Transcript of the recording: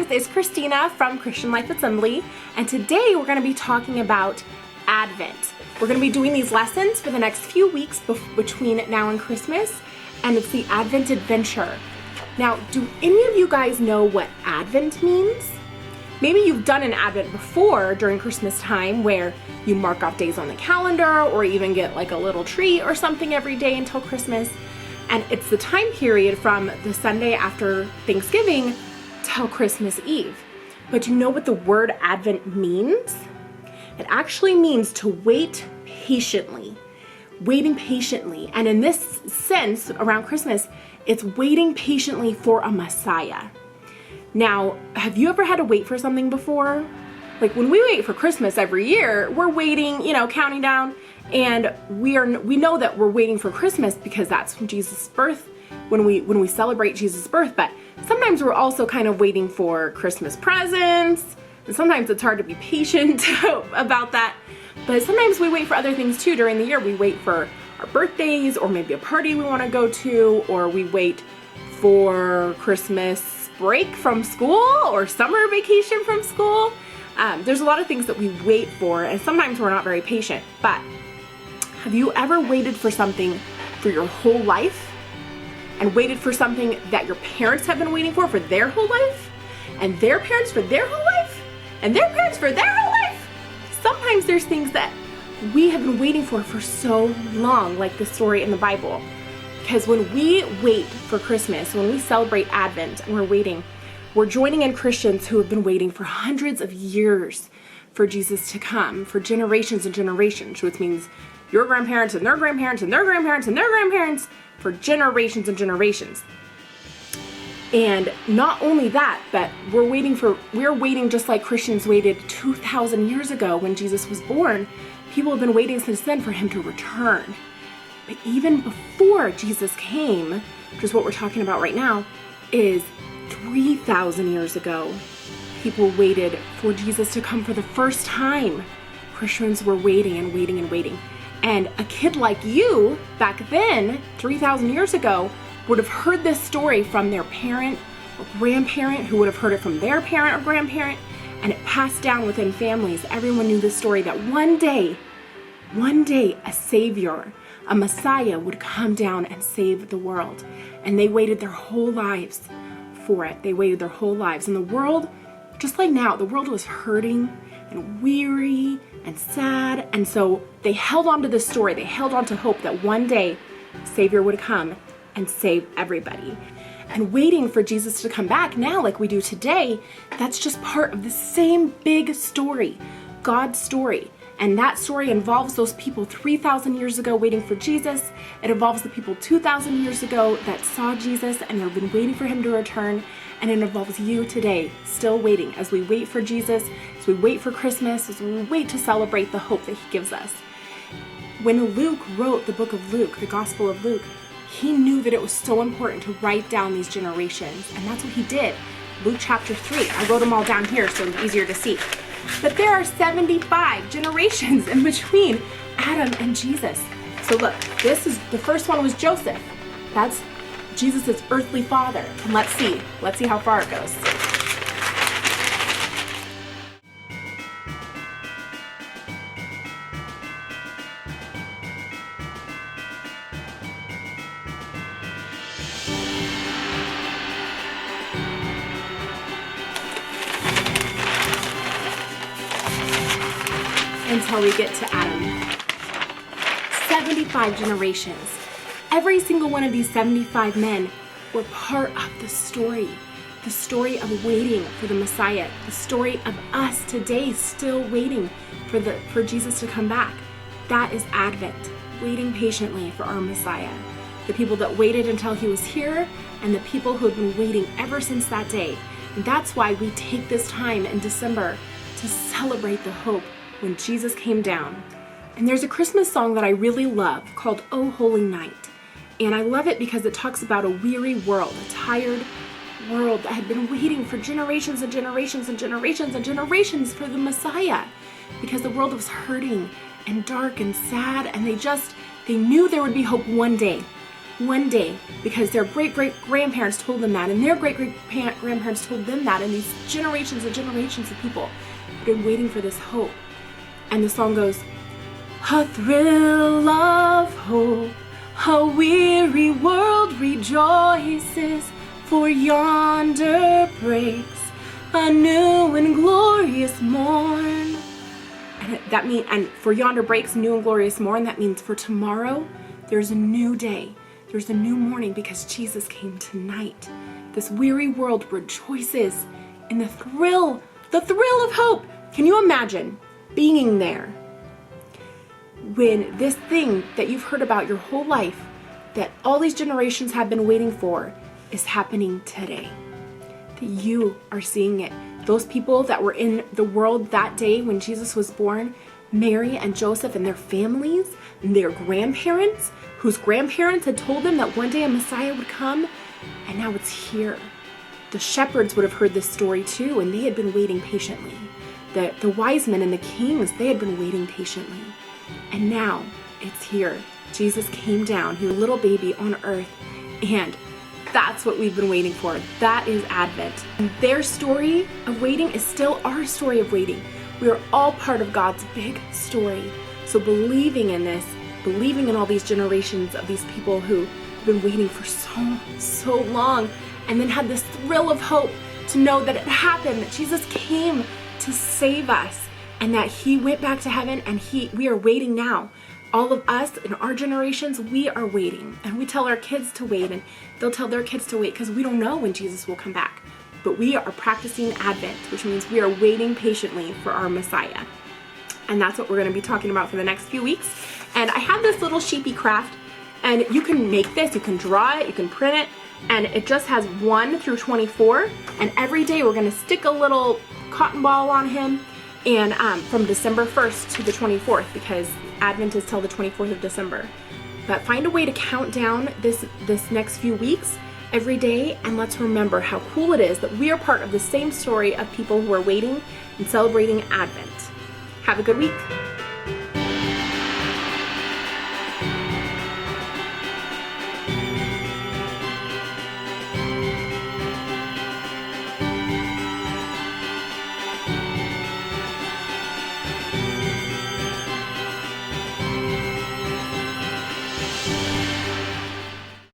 guys, it's Christina from Christian Life Assembly, and today we're going to be talking about Advent. We're going to be doing these lessons for the next few weeks between now and Christmas, and it's the Advent Adventure. Now, do any of you guys know what Advent means? Maybe you've done an Advent before during Christmas time where you mark off days on the calendar or even get like a little treat or something every day until Christmas. And it's the time period from the Sunday after Thanksgiving till Christmas Eve. But do you know what the word Advent means? It actually means to wait patiently. Waiting patiently. And in this sense, around Christmas, it's waiting patiently for a Messiah. Now, have you ever had to wait for something before? Like when we wait for Christmas every year, we're waiting, counting down, and we know that we're waiting for Christmas because that's when Jesus' birth, when we celebrate Jesus' birth. But sometimes we're also kind of waiting for Christmas presents, and sometimes it's hard to be patient about that. But sometimes we wait for other things too during the year. We wait for our birthdays, or maybe a party we want to go to, or we wait for Christmas break from school or summer vacation from school. There's a lot of things that we wait for, and sometimes we're not very patient. But have you ever waited for something for your whole life, and waited for something that your parents have been waiting for their whole life, and their parents for their whole life, and their parents for their whole life? Sometimes there's things that we have been waiting for so long, like the story in the Bible. Because when we wait for Christmas, when we celebrate Advent and we're waiting, we're joining in Christians who have been waiting for hundreds of years for Jesus to come, for generations and generations, which means your grandparents and their grandparents and their grandparents and their grandparents, for generations and generations. And not only that, but we're waiting just like Christians waited 2,000 years ago when Jesus was born. People have been waiting since then for him to return. But even before Jesus came, which is what we're talking about right now, is 3,000 years ago, people waited for Jesus to come for the first time. Christians were waiting and waiting and waiting. And a kid like you, back then, 3,000 years ago, would have heard this story from their parent or grandparent, who would have heard it from their parent or grandparent, and it passed down within families. Everyone knew the story that one day, a Savior, a Messiah would come down and save the world. And they waited their whole lives for it. They waited their whole lives. And the world, just like now, the world was hurting and weary and sad. And so they held on to this story. They held on to hope that one day a Savior would come and save everybody. And waiting for Jesus to come back now, like we do today, that's just part of the same big story, God's story. And that story involves those people 3,000 years ago waiting for Jesus. It involves the people 2,000 years ago that saw Jesus and have been waiting for him to return. And it involves you today, still waiting, as we wait for Jesus, as we wait for Christmas, as we wait to celebrate the hope that he gives us. When Luke wrote the book of Luke, the Gospel of Luke, he knew that it was so important to write down these generations. And that's what he did. Luke chapter 3. I wrote them all down here so it's easier to see. But there are 75 generations in between Adam and Jesus. So look, the first one was Joseph. That's Jesus' earthly father. And let's see how far it goes. Until we get to Adam. 75 generations. Every single one of these 75 men were part of the story of waiting for the Messiah, the story of us today still waiting for Jesus to come back. That is Advent, waiting patiently for our Messiah. The people that waited until he was here, and the people who have been waiting ever since that day. And that's why we take this time in December to celebrate the hope when Jesus came down. And there's a Christmas song that I really love called "Oh Holy Night." And I love it because it talks about a weary world, a tired world that had been waiting for generations and generations and generations and generations for the Messiah, because the world was hurting and dark and sad, and they knew there would be hope one day. one day, because their great-great-grandparents told them that, and their great-great-grandparents told them that, and these generations and generations of people have been waiting for this hope. And the song goes, a thrill of hope, a weary world rejoices, for yonder breaks a new and glorious morn. And for yonder breaks new and glorious morn, that means for tomorrow, there's a new day. There's a new morning because Jesus came tonight. This weary world rejoices in the thrill of hope. Can you imagine being there when this thing that you've heard about your whole life, that all these generations have been waiting for, is happening today? That you are seeing it. Those people that were in the world that day when Jesus was born, Mary and Joseph and their families and their grandparents, whose grandparents had told them that one day a Messiah would come, and now it's here. The shepherds would have heard this story too, and they had been waiting patiently. The wise men and the kings, they had been waiting patiently. And now it's here. Jesus came down, he was a little baby on earth, and that's what we've been waiting for. That is Advent. And their story of waiting is still our story of waiting. We are all part of God's big story. So believing in this, believing in all these generations of these people who have been waiting for so long, and then had this thrill of hope to know that it happened, that Jesus came to save us, and that he went back to heaven, and we are waiting now. All of us in our generations, we are waiting, and we tell our kids to wait, and they'll tell their kids to wait because we don't know when Jesus will come back. But we are practicing Advent, which means we are waiting patiently for our Messiah. And that's what we're going to be talking about for the next few weeks. And I have this little sheepy craft, and you can make this, you can draw it, you can print it, and it just has 1 through 24. And every day we're going to stick a little cotton ball on him, and from December 1st to the 24th, because Advent is till the 24th of December. But find a way to count down this next few weeks every day, and let's remember how cool it is that we are part of the same story of people who are waiting and celebrating Advent. Have a good week.